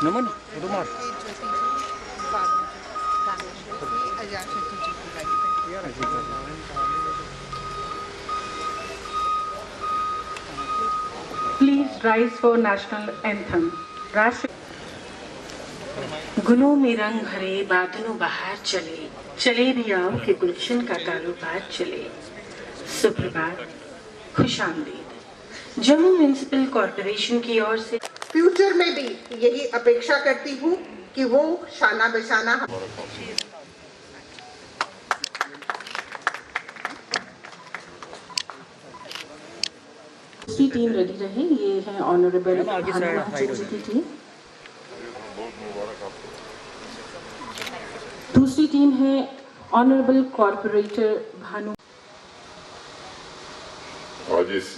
Naman Please rise for national anthem. राष्ट्र गुलों में रंग भरे बादलों बाहर चले, चले भी आओ कि गुलशन का कारोबार चले। सुप्रभात, खुशामदीद। जम्मू म्युनिसिपल कॉरपोरेशन की ओर से फ्यूचर में भी यही अपेक्षा करती हूँ कि वो शाना बेशाना दूसरी टीम रेडी रहे। ये है ऑनरेबल भानु की टीम। दूसरी टीम है ऑनरेबल कॉर्पोरेटर भानु। आज इस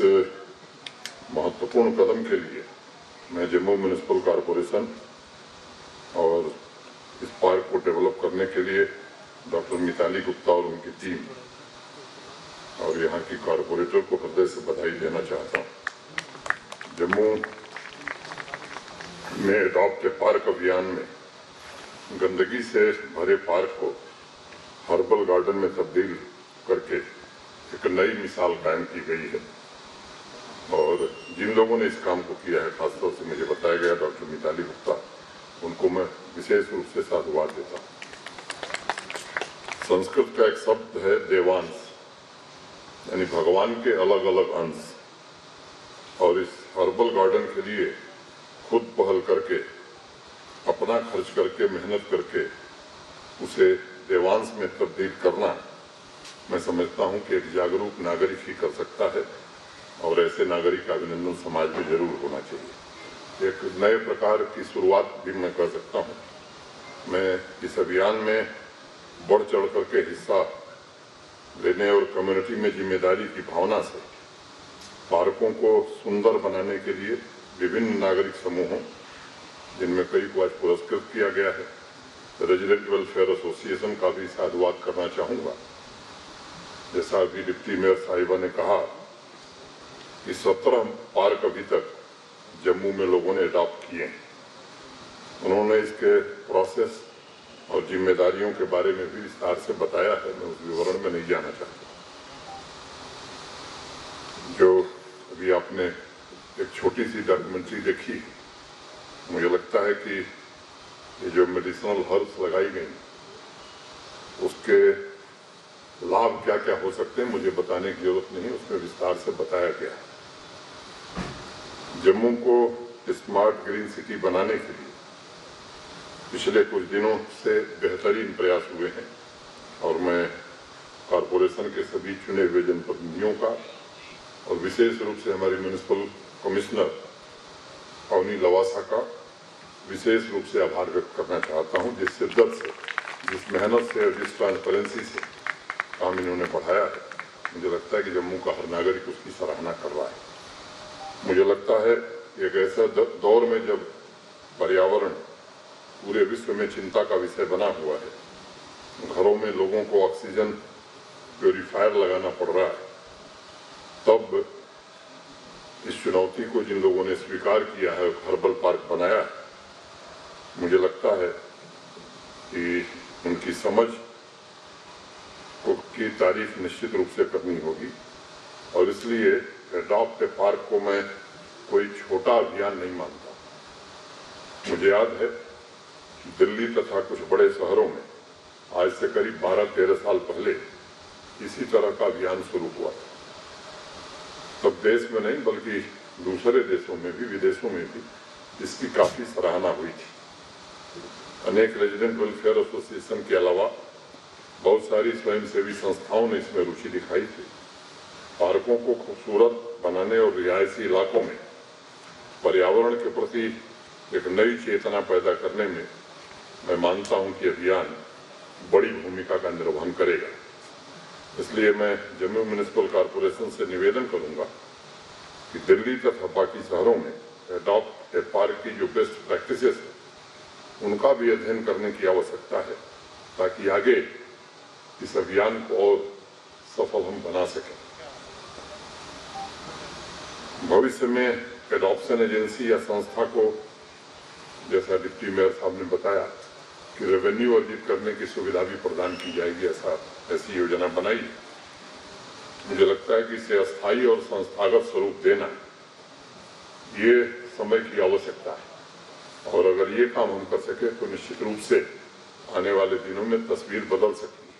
महत्वपूर्ण कदम के लिए मैं जम्मू म्युनिसिपल कॉरपोरेशन और इस पार्क को डेवलप करने के लिए डॉक्टर मिताली गुप्ता और उनकी टीम और यहाँ की कॉरपोरेटर को हृदय से बधाई देना चाहता हूँ। जम्मू में अडॉप्ट ए पार्क अभियान में गंदगी से भरे पार्क को हर्बल गार्डन में तब्दील करके एक नई मिसाल कायम की गई है और जिन लोगों ने इस काम को किया है, खासतौर से मुझे बताया गया डॉक्टर मिताली गुप्ता, उनको मैं विशेष रूप से साधुवाद देता हूँ। संस्कृत का एक शब्द है देवांश, यानी भगवान के अलग अलग अंश, और इस हर्बल गार्डन के लिए खुद पहल करके, अपना खर्च करके, मेहनत करके उसे देवांश में तब्दील करना, मैं समझता हूं कि एक जागरूक नागरिक ही कर सकता है और ऐसे नागरिक का अभिनंदन समाज में जरूर होना चाहिए। एक नए प्रकार की शुरुआत भी मैं कर सकता हूं। मैं इस अभियान में बढ़ चढ़ करके हिस्सा लेने और कम्युनिटी में जिम्मेदारी की भावना से पार्कों को सुंदर बनाने के लिए विभिन्न नागरिक समूहों, जिनमें कई को आज पुरस्कृत किया गया है, रेजिडेंट वेलफेयर एसोसिएशन का भी साधुवाद करना चाहूँगा। जैसा अभी डिप्टी मेयर साहिबा ने कहा कि 17 पार्क अभी तक जम्मू में लोगों ने अडॉप्ट किए हैं। उन्होंने इसके प्रोसेस और जिम्मेदारियों के बारे में भी विस्तार से बताया है, मैं उस विवरण में नहीं जाना चाहता। जो अभी आपने एक छोटी सी डॉक्यूमेंट्री देखी, मुझे लगता है कि ये जो मेडिसिनल हर्ब्स लगाई गई, उसके लाभ क्या क्या हो सकते हैं मुझे बताने की जरूरत नहीं, उसमें विस्तार से बताया गया है। जम्मू को स्मार्ट ग्रीन सिटी बनाने के लिए पिछले कुछ दिनों से बेहतरीन प्रयास हुए हैं और मैं कॉरपोरेशन के सभी चुने हुए जनप्रतिनिधियों का और विशेष रूप से हमारी म्युनिसिपल कमिश्नर अवनी लवासा का विशेष रूप से आभार व्यक्त करना चाहता हूं, जिस शिद्दत से, जिस मेहनत से और जिस ट्रांसपेरेंसी से काम इन्होंने बढ़ाया है। मुझे लगता है कि जम्मू का हर नागरिक उसकी सराहना कर रहा है। मुझे लगता है एक ऐसा दौर में जब पर्यावरण पूरे विश्व में चिंता का विषय बना हुआ है, घरों में लोगों को ऑक्सीजन प्यूरिफायर लगाना पड़ रहा है, तब इस चुनौती को जिन लोगों ने स्वीकार किया है, हर्बल पार्क बनाया है, मुझे लगता है कि उनकी समझ की तारीफ निश्चित रूप से करनी होगी। और इसलिए अडॉप्ट ए पार्क को मैं कोई छोटा अभियान नहीं मानता। मुझे याद है दिल्ली तथा कुछ बड़े शहरों में आज से करीब 12-13 साल पहले इसी तरह का अभियान शुरू हुआ था। तब देश में नहीं बल्कि दूसरे देशों में भी, विदेशों में भी इसकी काफी सराहना हुई थी। अनेक रेजिडेंट वेलफेयर एसोसिएशन के अलावा बहुत सारी स्वयंसेवी संस्थाओं ने इसमें रुचि दिखाई थी। पार्कों को खूबसूरत बनाने और रिहायशी इलाकों में पर्यावरण के प्रति एक नई चेतना पैदा करने में मैं मानता हूं कि अभियान बड़ी भूमिका का निर्वहन करेगा। इसलिए मैं जम्मू म्युनिसिपल कॉरपोरेशन से निवेदन करूंगा कि दिल्ली तथा बाकी शहरों में अडॉप्ट ए पार्क की जो बेस्ट प्रैक्टिसेस है, उनका भी अध्ययन करने की आवश्यकता है, ताकि आगे इस अभियान को और सफल हम बना सकें। भविष्य में एडॉप्शन एजेंसी या संस्था को, जैसा डिप्टी मेयर साहब ने बताया, कि रेवेन्यू अर्जित करने की सुविधा भी प्रदान की जाएगी, ऐसी योजना बनाई। मुझे लगता है कि इसे अस्थायी और संस्थागत स्वरूप देना ये समय की आवश्यकता है, और अगर ये काम हम कर सके तो निश्चित रूप से आने वाले दिनों में तस्वीर बदल सकती है।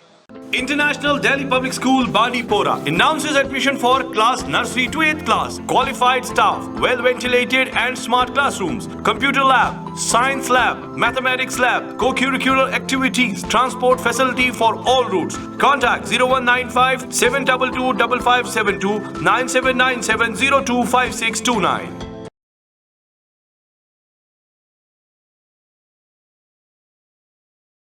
International Delhi Public School Bandipora announces admission for class nursery to 8th class. Qualified staff, well ventilated and smart classrooms, computer lab, science lab, mathematics lab, co-curricular activities, transport facility for all routes. Contact 0195 722 5572 9797 025629.